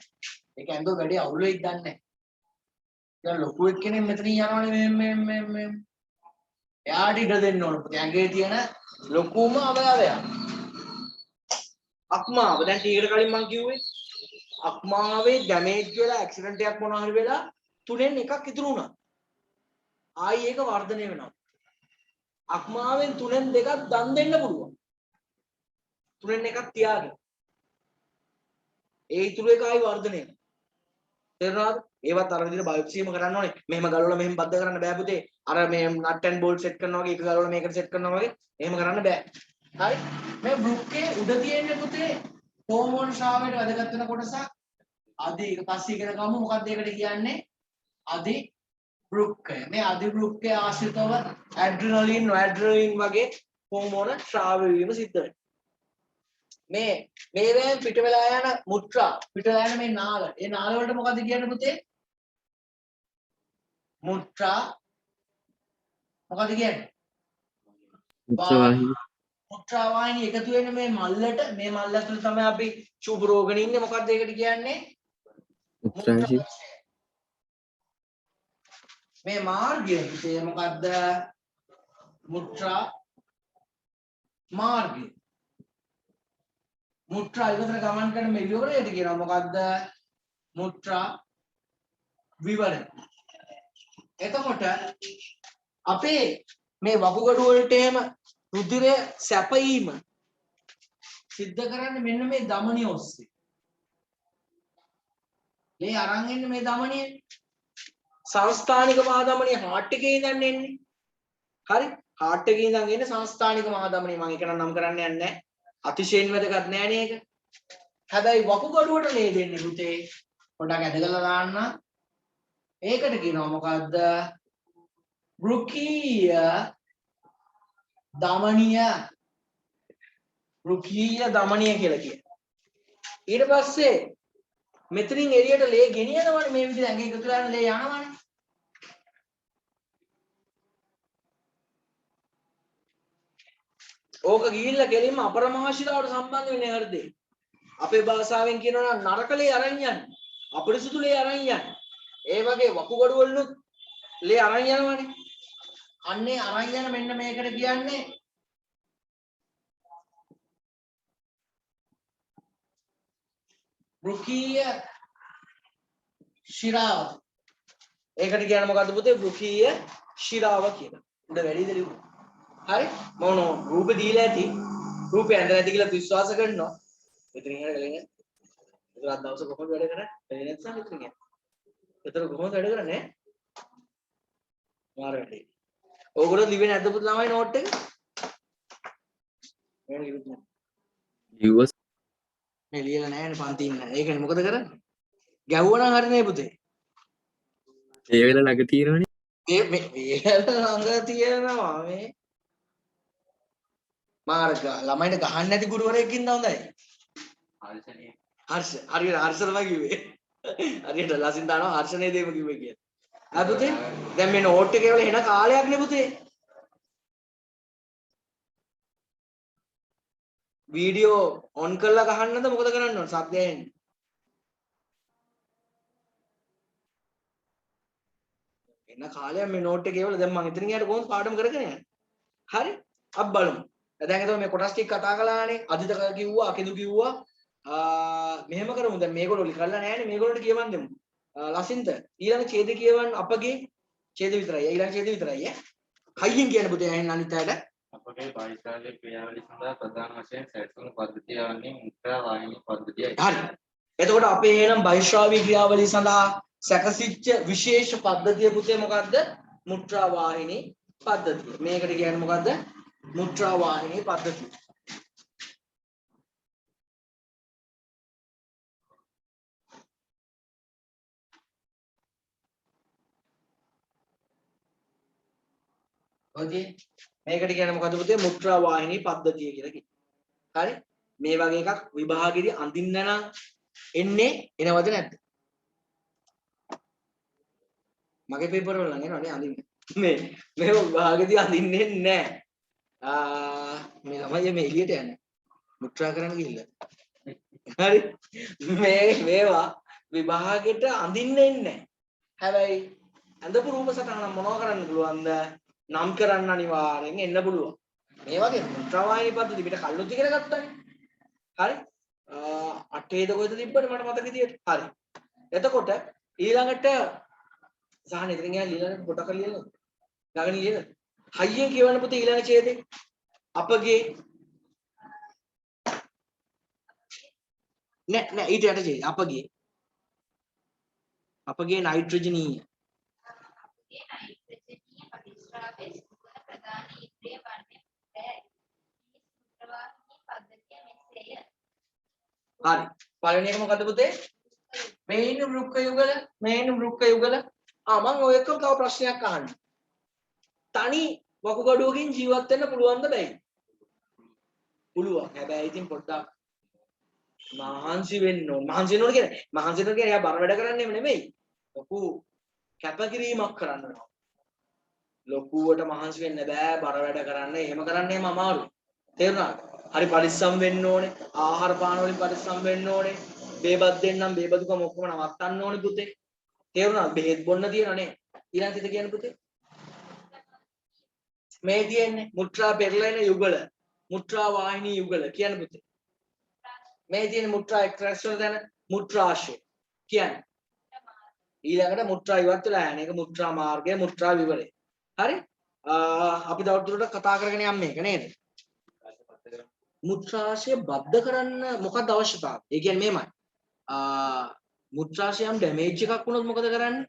A: ඒක ඇඳෝ වැඩි අවුල වෙයිද දන්නේ නැහැ. ටිකක් ලොකු එක්කෙනෙක් මෙතන යනවනේ මේ එයාට ඉඩ දෙන්න ඕන. ඇඟේ තියෙන ලොකුම අවයවය. අක්මාව. දැන් ටීකට කලින් මම කිව්වේ අක්මාවේ ඩැමේජ් වෙලා ඇක්සිඩන්ට් එකක් මොනවා හරි වෙලා තුනෙන් එකක් ඉතුරු වුණා. ආයි ඒක වර්ධනය වෙනවා. අක්මාවෙන් තුනෙන් දෙකක් දන් දෙන්න පුළුවන්. තුනෙන් එකක් තියාගෙන. ඒ ඉතුරු එක ආයි වර්ධනය වෙනවා. තේරුණාද? ඒවත් අර විදිහට බයොප්සියම කරන්න ඕනේ. මෙහෙම ගලවලා මෙහෙම බද්ධ කරන්න බෑ පුතේ. අර මේ නට් ඇන්ඩ් බෝල්ට් සෙට් කරනවා වගේ එක ගලවලා මේකට සෙට් කරනවා වගේ එහෙම කරන්න බෑ. හරි? මේ වෘක්කේ උඩ තියෙන්නේ පුතේ හෝමෝන් ශ්‍රාවයට වැදගත් වෙන කොටසක්. අදි ඊට පස්සේ ඉගෙන ගමු මොකක්ද ඒකට කියන්නේ? අදි වෘක්කය. මේ අදි වෘක්කය ආශ්‍රිතව ඇඩ්‍රිනලින් නොඇඩ්‍රිනලින් වගේ හෝමෝන ශ්‍රාවය වීම සිද්ධ වෙනවා. මේවෙන් පිට වෙලා යන මුත්‍රා පිට වෙලා යන මේ නාල. ඒ නාල වලට මොකද්ද කියන්නේ පුතේ? මුත්‍රා මොකද්ද කියන්නේ? මුත්‍රා වාහිනී එකතු වෙන මේ මල්ලට මේ මල්ල ඇතුළේ තමයි අපි චූප රෝගණ ඉන්නේ. මොකද්ද ඒකට කියන්නේ?
B: මුත්‍රාශය.
A: මේ මාර්ගය පුතේ මොකද්ද? මුත්‍රා මාර්ගය. මුත්‍රා ඉවතර ගමන් කරන මේ විවරයට කියනවා මොකද්ද? මුත්‍රා විවරය. එතකොට අපේ මේ වකුගඩු වලට එහෙම රුධිරය සැපයීම සිද්ධ කරන්නේ මෙන්න මේ ධමනිය ඔස්සේ. මේ අරන් එන්නේ මේ ධමනිය. සංස්ථානික මහා ධමනිය හાર્ට් එකේ ඉඳන් එන්නේ. හරි? හાર્ට් එකේ ඉඳන් එන්නේ සංස්ථානික මහා ධමනිය. මම ඒක නම් කරන්න යන්නේ නැහැ. අතිශයින් වැදගත් නෑ නේ ඒක. හැබැයි වකුගඩුවට මේ දෙන්නේ පුතේ. පොඩක් ඇදගලා දාන්න. ඒකට කියනවා මොකද්ද? වෘකීය දමනිය. වෘකීය දමනිය කියලා කියනවා. ඊට පස්සේ මෙතනින් එළියට ලේ ගෙනියනවනේ මේ විදිහට ඇඟේ එකතු වෙලා යන ලේ යනවනේ. ඕක ගිහිල්ලා ගෙලින්ම අපරමාශිලාවට සම්බන්ධ වෙන්නේ හරිද? අපේ භාෂාවෙන් කියනවා නම් නරක ලේ අරන් යන්නේ. අපරිසුදු ලේ අරන් යන්නේ. ඒ වගේ වකුගඩු වලුත් ලේ අරන් යනවනේ. අන්නේ අරන් යන මෙන්න මේකට කියන්නේ වෘකීය ශිරාව. ඒකට කියන්නේ මොකද්ද පුතේ? වෘකීය ශිරාව කියලා. උඩ වැඩිද ලියුවා. හරි? මොන රූපේ දීලා ඇති. රූපේ ඇඳලා ඇති කියලා විශ්වාස කරනවා. මෙතන ඉගෙන ගලන්නේ. ඒක අද දවසේ කොහොමද වැඩ කරන්නේ? එන්නේ නැත්නම් මෙතන කියන්නේ. ඒතර කොහොමද වැඩ කරන්නේ? මාර වැඩේ. ඕගොල්ලෝ ලිවෙන්නේ නැද්ද පුතේ ළමයි නෝට් එක? මම ලිව්වා.
B: ලිව්වස්
A: මේ ලියලා නැහැනේ පන්ති ඉන්න. ඒකනේ මොකද කරන්නේ? ගැහුවා නම් හරිනේ පුතේ.
B: ඒ වෙලාව ළඟ තියෙනවනේ.
A: මේ ළඟ තියෙනවා මේ මාර්ග ළමයින්ට ගහන්න නැති ගුරුවරයෙක් ඉන්න හොඳයි. හර්ෂ හරියට හර්ෂ තමයි කිව්වේ. හරියට ලසින් දානවා හර්ෂනේ දේම කිව්වේ කියලා. ආ පුතේ දැන් මේ නෝට් එකේ වල එන කාලයක් නේ පුතේ. වීඩියෝ ඔන් කරලා ගහන්නද මොකද කරන්න ඕන? සබ් ගහන්න. එන්න කාලයක් මේ නෝට් එක ගෙවලා දැන් මම එතනින් යාට කොහොමද පාඩම කරගෙන යන්නේ? හරි? අපි බලමු. දැන් එතකොට මේ කොටස් ටික කතා කළානේ. අදිත කිව්වා, අකිදු කිව්වා. මෙහෙම කරමු. දැන් මේගොල්ලෝ ලිකලා නැහැනේ. මේගොල්ලෝට කියවන්න දෙමු. ලසින්ත ඊළඟ ඡේද කියවන්න අපගේ ඡේද විතරයි. ඊළඟ ඡේද විතරයි ඈ. කයියෙන් කියන්න පුතේ අහෙන් අනිත් අයට.
D: අපගේ බාහිරාගේ ක්‍රියාවලිය සඳහා ප්‍රධාන වශයෙන් සැලසුම් පද්ධතිය වන්නේ මුද්‍රා වාහිනී පද්ධතියයි.
A: හරි. එතකොට අපේ එහෙනම් බහිශ්‍රාවී ක්‍රියාවලිය සඳහා සැකසිච්ච විශේෂ පද්ධතිය පුතේ මොකද්ද? මුද්‍රා වාහිනී පද්ධතිය. මේකට කියන්නේ මොකද්ද? මුද්‍රා වාහිනී පද්ධතිය. ඔකේ. මේකට කියන්නේ මොකද්ද පුතේ? මුද්‍රා වාහිනී පද්ධතිය කියලා කියන්නේ. හරි? මේ වගේ එකක් විභාගෙදී අඳින්න නම් එන්නේ එනවද නැද්ද? මගේ පේපර් වල නම් එනවනේ අඳින්න. මේ විභාගෙදී අඳින්නේ නැහැ. මේ ළමයි මේ එළියට යන්නේ. මුත්‍රා කරන්න ගිහිල්ලා. හරි? මේවා විභාගෙට අඳින්නේ නැහැ. හැබැයි අඳපු රූප සටහන මොනව කරන්න පුළුවන්ද? නම් කරන්න අනිවාර්යෙන් එන්න පුළුවන්. මේ වගේ මුත්‍රා වාහිනී පද්ධතිය පිට කල්ලුත් ඉගෙන ගත්තානේ. හරි? අටේද කොහෙද තිබ්බද මට මතක විදියට. හරි. එතකොට ඊළඟට සහන ඉතින් යා লীලා පොටක ලියලා. ගගන ලියලා. හයියෙන් කියවන්න පුතේ ඊළඟ ඡේදේ. අපගේ නෑ ඊට යට ඡේදේ. අපගේ නයිට්‍රජනීය හරි. පළවෙනි එක මොකද්ද පුතේ? මේ ඉන්න වෘක්ක යුගල, මේ ඉන්න වෘක්ක යුගල. මම ඔය එකම තව ප්‍රශ්නයක් අහන්න. තනි වකුගඩුවකින් ජීවත් වෙන්න පුළුවන්ද බැයිද? පුළුවන්. හැබැයි ඉතින් පොඩ්ඩක් මහන්සි වෙන්න ඕන. මහන්සි වෙන්න ඕන කියන්නේ එයා බර වැඩ කරන්නේම නෙමෙයි. ලොකු කැපකිරීමක් කරන්න ඕන. ලොකුවට මහන්සි වෙන්න බෑ බර වැඩ කරන්න. එහෙම කරන්නේම අමාරුයි. තේරුණාද? හරි පරිස්සම් වෙන්න ඕනේ. ආහාර පාන වලින් පරිස්සම් වෙන්න ඕනේ. බේබත් දෙන්නම් බේබදුකම ඔක්කොම නවත්තන්න ඕනේ පුතේ. තේරුණාද? බෙහෙත් බොන්න තියෙනනේ. ඊළඟට ඉත කියන්නේ පුතේ. මේ තියෙන්නේ මුත්‍රා පෙරලෙන යුගල. මුත්‍රා වාහිනී යුගල කියන්නේ පුතේ. මේ තියෙන මුත්‍රා එක්ස්ට්‍රැක්ට් වල දැන මුත්‍රාශය කියන්නේ. ඊළඟට මුත්‍රා ඉවත් වෙලා යන එක මුත්‍රා මාර්ගය මුත්‍රා විවරය. හරි? අපි තවදුරටත් කතා කරගෙන යන්න මේක නේද? මුත්‍රාශය බද්ධ කරන්න මොකක්ද අවශ්‍යතාවය? ඒ කියන්නේ මේමයි. මුත්‍රාශයම් ඩැමේජ් එකක් වුණොත් මොකද කරන්නේ?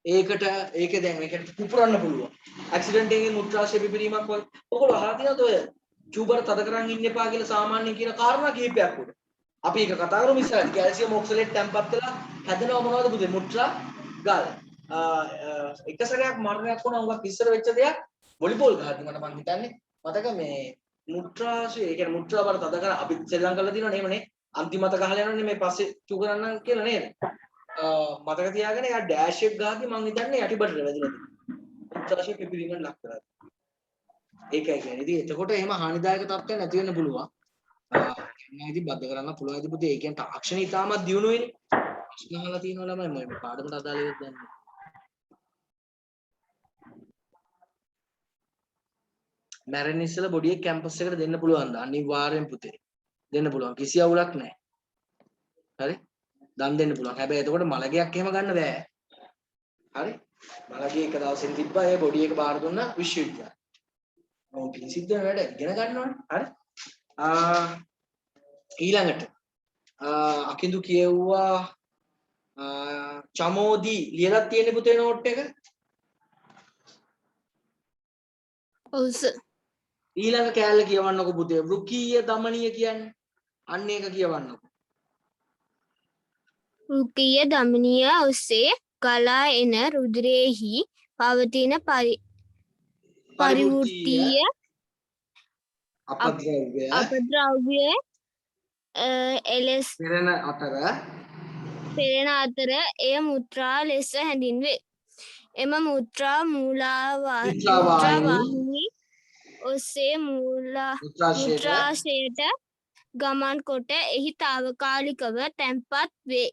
A: ඒක දැන් මේකට පුපුරන්න පුළුවන්. ඇක්සිඩන්ට් එකකින් මුත්‍රාශය පිපිරීමක් වගේ. ඔයගොල්ලෝ අහලා තියෙනවද ඔය චූබර තද කරන් ඉන්න එපා කියලා සාමාන්‍යයෙන් කියන කාරණා කිහිපයක් උඩ. අපි ඒක කතා කරමු ඉස්සරහට. කැල්සියම් ඔක්සලේට් තැම්පත් වෙලා හැදෙනව මොනවද පුතේ? මුත්‍රා ගල්. එක සැරයක් මරණයක් වුණා උගක් ඉස්සර වෙච්ච දෙයක් වොලිබෝල් ගහද්දි මට මං හිතන්නේ මතක මේ මුත්‍රාශය ඒ කියන්නේ මුත්‍රා බර තද කර අපි සෙල්ලම් කරලා තියෙනව නේමනේ අන්තිමත ගහලා යනවනේ මේ පස්සේ චූ කරන්නම් කියලා නේද මතක තියාගෙන යා ඩෑෂ් එක ගහද්දි මං හිතන්නේ යටිබඩට වැදිලා තියෙනවා මුත්‍රාශය පිපිරීමෙන් ලක් කරලා ඒකයි කියන්නේ ඉතින් එතකොට එහෙම හානිදායක තත්ත්වයක් නැති වෙන්න පුළුවන් කියන්නේ ඉතින් බද්ධ කරන්න පුළුවන් ඉතින් පුතේ ඒ කියන්නේ තාක්ෂණ ඉතාමත් දියුණු වෙන්නේ ප්‍රශ්න අහලා තියෙනවා ළමයි මම පාඩමට අදාළ ඒවා දන්නේ මැරෙන්න ඉස්සෙල්ලා බොඩි එක කැම්පස් එකට දෙන්න පුළුවන්ද? අනිවාර්යෙන් පුතේ. දෙන්න පුළුවන්. කිසි අවුලක් නැහැ. හරි? දන් දෙන්න පුළුවන්. හැබැයි එතකොට මලගයක් එහෙම ගන්න බෑ. හරි? මලගේ එක දවසින් තිබ්බා ඒ බොඩි එක බාර දුන්නා විශ්වවිද්‍යාලය. මොන් පිළිසිද්ද වැඩ ඉගෙන ගන්න ඕනේ. හරි? ඊළඟට අකින්දු කියෙව්වා චමෝදි ලියලා තියෙන පුතේ නෝට් එක.
E: ඔව්
A: ඊළඟ කෑල්ල කියවන්නකො පුතේ වෘකීය දමනීය කියන්නේ අන්න ඒක කියවන්නකො
E: වෘකීය දමනිය ඔස්සේ ගලා එන රුධිරයෙහි පවතින පරිවෘත්තීය අපද්‍රව්‍ය එලෙස පෙරෙන අතර එය මුත්‍රා ලෙස හැඳින්වේ. එම මුත්‍රා මුත්‍රාවාහිනී ඔස්සේ මුත්‍රාශයට ගමන් කොට එහි తాවකාලිකව තැන්පත් වේ.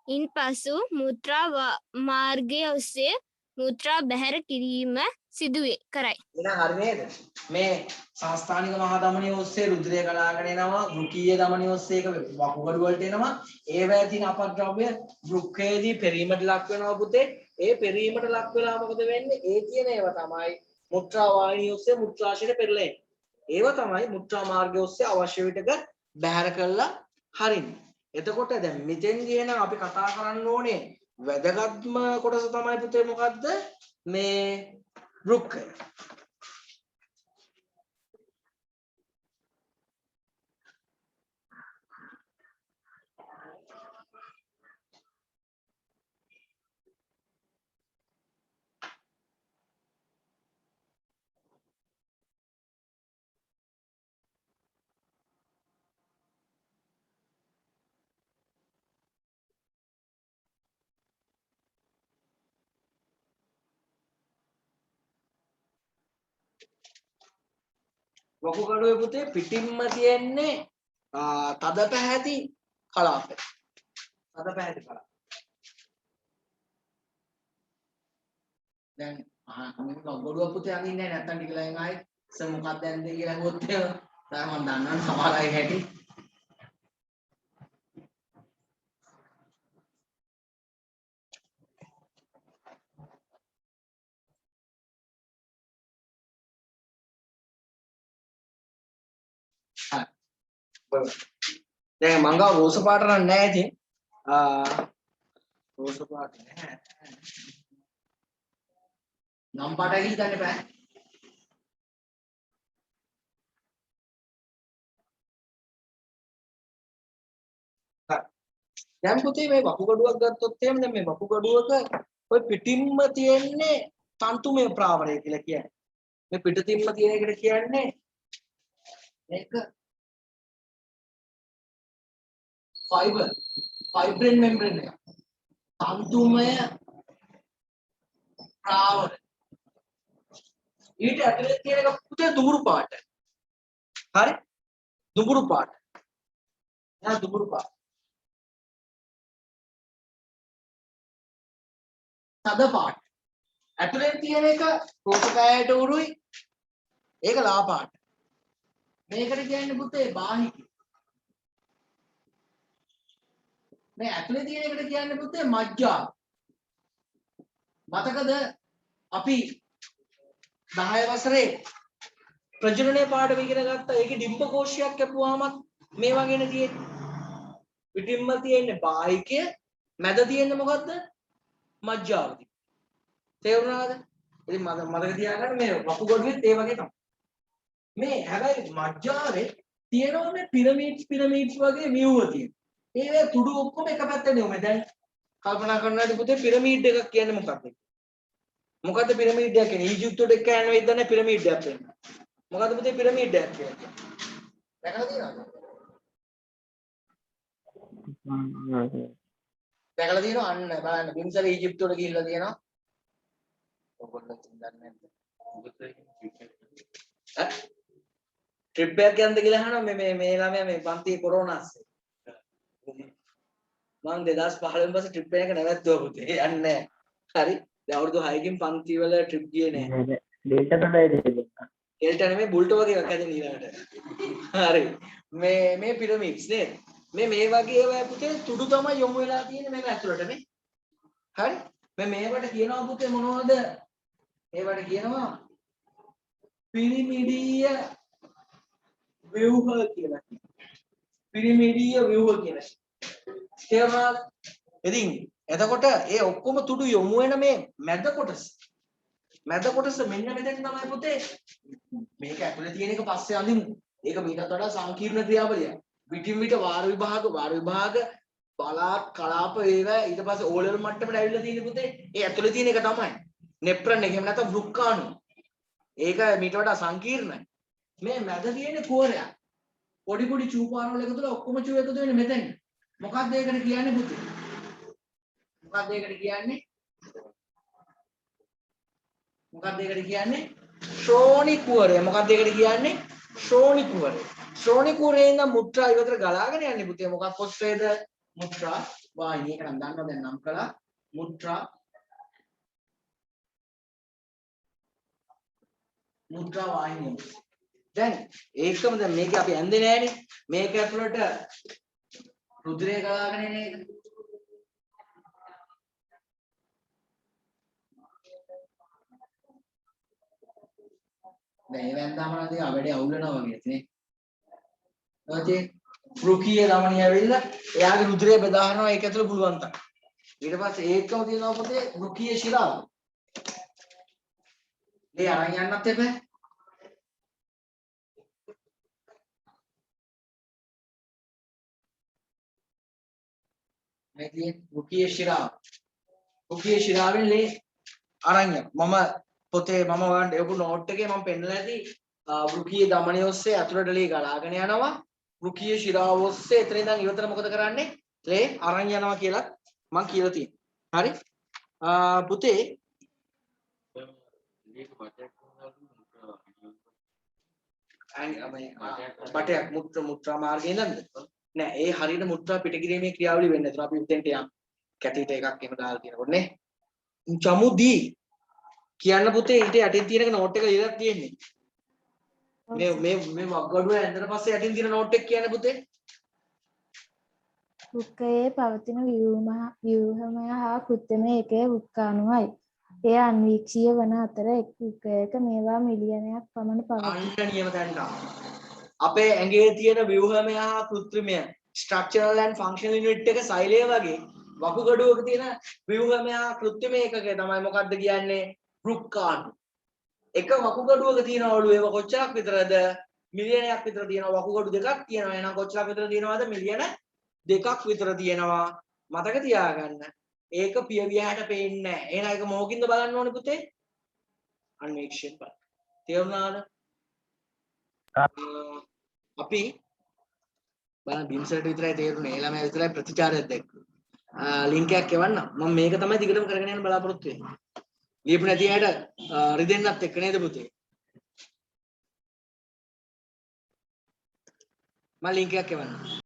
E: ඉන්පසු මුත්‍රා මාර්ගය ඔස්සේ මුත්‍රා බැහැර කිරීම සිදුවේ කරයි.
A: එහෙනම් හරි නේද? මේ සංස්ථානික මහා දමනිය ඔස්සේ රුධිරය ගලාගෙන එනවා, වෘකීය දමනිය ඔස්සේ ඒක වකුගඩු වලට එනවා. ඒවැය තියෙන අපද්‍රව්‍ය වෘක්කයේදී පෙරීමට ලක් වෙනවා පුතේ. ඒ පෙරීමට ලක් වෙලා මොකද වෙන්නේ? ඒ තියෙන ඒවා තමයි මුත්‍රා වාහිනිය ඔස්සේ මුත්‍රාශයට පෙරලෙන්නේ. ඒව තමයි මුත්‍රා මාර්ගය ඔස්සේ අවශ්‍ය විටක බැහැර කළා හරින්නේ. එතකොට දැන් මෙතෙන්දී එන අපි කතා කරන්න ඕනේ වැදගත්ම කොටස තමයි පුතේ මොකද්ද? මේ වෘක්කය. වකුගඩුවේ පුතේ පිටින්ම තියෙන්නේ තද පැහැති කලාපය. තද පැහැති කලාපය. දැන් මේ වකුගඩුව පුතේ අඳින්නේ නැහැ නැත්තම් ටික ලයින් ආයේ මොකක්ද දැන්ද කියලා අහුවොත් එහෙම දැන් මම දන්නවා සමහර අය හැටි. දැන් මං ගාව රෝස පාට නම් නැහැ ඉතින්. රෝස පාට නැහැ. නම් පාටයි හිතන්න බෑ. දැන් පුතේ මේ වකුගඩුවක් ගත්තොත් එහෙම දැන් මේ වකුගඩුවක ඔය පිටින්ම තියෙන්නේ තන්තුමය ප්‍රාවරය කියලා කියන්නේ. මේ පිටින්ම තියෙන එකට කියන්නේ මේක fibrine membrane එක. තන්තුමය ප්‍රාවරය. ඊට ඇතුලේ තියෙන එක පුතේ දුඹුරු පාට. හරි? දුඹුරු පාට. නෑ දුඹුරු පාට. තද පාට. ඇතුලේ තියෙන එක රෝසකයට උරුයි. ඒක ලා පාට. මේකට කියන්නේ පුතේ බාහික. මේ ඇතුලේ තියෙන එකට කියන්නේ පුතේ මජ්ජා. මතකද අපි 10 වසරේ ප්‍රජනනයේ පාඩම ඉගෙන ගත්තා. ඒකේ ඩිම්බ කෝෂයක් කැපුවාම මේ වගේනේ තියෙන්නේ. පිටින්ම තියෙන්නේ බාහිකය, මැද තියෙන්නේ මොකද්ද? මජ්ජාව. තේරුණාද? ඉතින් මතක තියාගන්න මේ වකුගඩුවෙත් ඒ වගේ තමයි. මේ හැබැයි මජ්ජාවේ තියෙනවා මේ පිරමීඩ්ස් වගේ view තියෙනවා. ඒ තුඩු ඔක්කොම එක පැත්තට නෙවෙයි. දැන් කල්පනා කරනවාද පුතේ පිරමීඩ් එකක් කියන්නේ මොකක්ද? මොකද්ද පිරමීඩ් එක කියන්නේ? ඊජිප්තු වල එක යන වෙද්ද නැහැ පිරමීඩ් එකක් වෙන්නේ. මොකද්ද පුතේ පිරමීඩ් එකක් කියන්නේ? දැකලා තියෙනවද? දැකලා තියෙනව අන්න බලන්න බිම්සර ඊජිප්තු වල ගිහිල්ලා තියෙනවා. ඔයගොල්ලෝ දන්නේ නැද්ද? ට්‍රිප් එකක් යන්න කියලා අහනවා මේ ළමයා මේ පන්තියේ කොරෝනා ඇස්සේ. මම 2015 පස්සේ ට්‍රිප් එක නැවැත්තුවා පුතේ. යන්නේ නැහැ. හරි. දැන් අවුරුදු 6කින් පන්ති වල ට්‍රිප් ගියේ නැහැ.
B: ඩෙල්ටා තමයි දෙන්නේ.
A: ඩෙල්ටා නෙමෙයි බුල්ට් වගේ එකක් හැදෙන ඊළඟට. හරි. මේ පිරමීඩ්ස් නේද? මේ වගේ ඒවා පුතේ තුඩු තමයි යොමු වෙලා තියෙන්නේ මේක ඇතුළට නේ. හරි. මේවට කියනවා පුතේ මොනවද? ඒවට කියනවා පිරිමිඩීය ව්‍යුහ කියලා. පිරිමිඩීය ව්‍යුහ කියලා. තේරුණාද? ඉතින් එතකොට ඒ ඔක්කොම තුඩු යොමු වෙන මේ මැද කොටස මෙන්න මෙතන තමයි පුතේ මේක ඇතුලේ තියෙන එක පස්සේ අඳිමු. ඒක මීටත් වඩා සංකීර්ණ ක්‍රියාවලියක්. පිටින් පිට වාර විභාග බලාත් කලාප ඒවා ඊට පස්සේ O level මට්ටමට ඇවිල්ලා තියෙන පුතේ ඒ ඇතුලේ තියෙන එක තමයි නෙප්‍රන් එක. එහෙම නැත්නම් වෘක්කාණු. ඒක මීට වඩා සංකීර්ණයි. මේ මැද තියෙන කුවරයක්. පොඩි චූපාරවල එකතුලා ඔක්කොම චූ එකතු වෙන්නේ මෙතන. මොකක්ද ඒකට කියන්නේ පුතේ? මොකක්ද ඒකට කියන්නේ? ශ්‍රෝණි කුවරය. මොකක්ද ඒකට කියන්නේ? ශ්‍රෝණි කුවරය. ශ්‍රෝණි කුවරේ ඉඳන් මුත්‍රා ඉවතර ගලාගෙන යන්නේ පුතේ මොකක් ඔස්සේද? මුත්‍රා වාහිනිය. ඒක නම් දන්නවා දැන් නම් කළා. මුත්‍රා මුද්‍රා වාහිනිය ඔස්සේ. දැන් ඒකම දැන් මේක අපි ඇඳේ නෑනේ. මේක ඇතුළට රුධිරය ගලාගෙන නේද? දැන් ඒ වැන්දාම නම් ඉතින් වැඩි අවුල් වෙනවා වගේ නේ. ඔතේ වෘකීය ධමනිය ඇවිල්ලා එයාගේ රුධිරය බෙදා ගන්නවා ඒක ඇතුළේ පුළුවන් තරම්. ඊට පස්සේ ඒකම තියෙනවා පොතේ වෘකීය ශිරාව. ඒ අරන් යන්නත් එපා. මේ තියෙන වෘකීය ශිරාව. වෘකීය ශිරාවෙන් ලේ අරන් යන්න. මම පොතේ මම ඔයගන්ට ඒක නෝට් එකේ මම පෙන්නලා ඇති වෘකීය ධමනිය ඔස්සේ ඇතුළට ලේ ගලාගෙන යනවා. වෘකීය ශිරාව ඔස්සේ එතන ඉඳන් ඉවතට මොකද කරන්නේ? ලේ අරන් යනවා කියලා මම කියලා තියෙනවා. හරි? පුතේ බටයක් මුත්‍රා මාර්ගයේ නේද? නෑ ඒ හරියට මුත්‍රා පිටකිරීමේ ක්‍රියාවලිය වෙන්නේ නැතුව අපි උතෙන්ට යම් කැටීට එකක් එහෙම දාලා තියෙනකොට නේ. චමුදී කියන්න පුතේ ඊට යටින් තියෙන නෝට් එක ලියලා තියෙන්නේ. මේ වග්ගඩුව ඇඳලා පස්සේ යටින් තියෙන නෝට් එක කියන්නේ පුතේ.
F: වෘක්කයේ පවතින ව්‍යුහමය හා කෘත්‍රිම ඒකය වෘක්කාණුවයි. එය අන්වීක්ෂීය වන අතර එක් වෘක්කයක මේවා මිලියනයක් පමණ පවතී.
A: අන්න නියම තැනට අපේ ඇඟේ තියෙන ව්‍යුහමය හා කෘත්‍රිමය ස්ට්‍රක්චරල් ඇන්ඩ් ෆන්ක්ෂනල් යුනිට් එක සෛලය වගේ වකුගඩුවක තියෙන ව්‍යුහමය හා කෘත්‍රිම ඒකකය තමයි මොකක්ද කියන්නේ? වෘක්කාණු. එක වකුගඩුවක තියෙනවලු ඒව කොච්චරක් විතරද? මිලියනයක් විතර තියෙනවා. වකුගඩු දෙකක් තියෙනවා. එහෙනම් කොච්චරක් විතර තියෙනවද? මිලියන දෙකක් විතර තියෙනවා. මතක තියාගන්න. ඒක පියවියාට පේන්නේ නැහැ. එහෙනම් ඒක මොකකින්ද බලන්න ඕනේ පුතේ? අන්වීක්ෂයෙන් බලන්න. තේරුණාද? අපි බලන්න බිම්සලට විතරයි තේරුනේ. ඒ ළමයා විතරයි ප්‍රතිචාරයක් දැක්කුවේ. ලින්ක් එකක් එවන්න. මම මේක තමයි දිගටම කරගෙන යන්න බලාපොරොත්තු වෙන්නේ. ලියපු නැති අයට රිදෙන්නත් එක්ක නේද පුතේ? මම ලින්ක් එකක් එවන්න.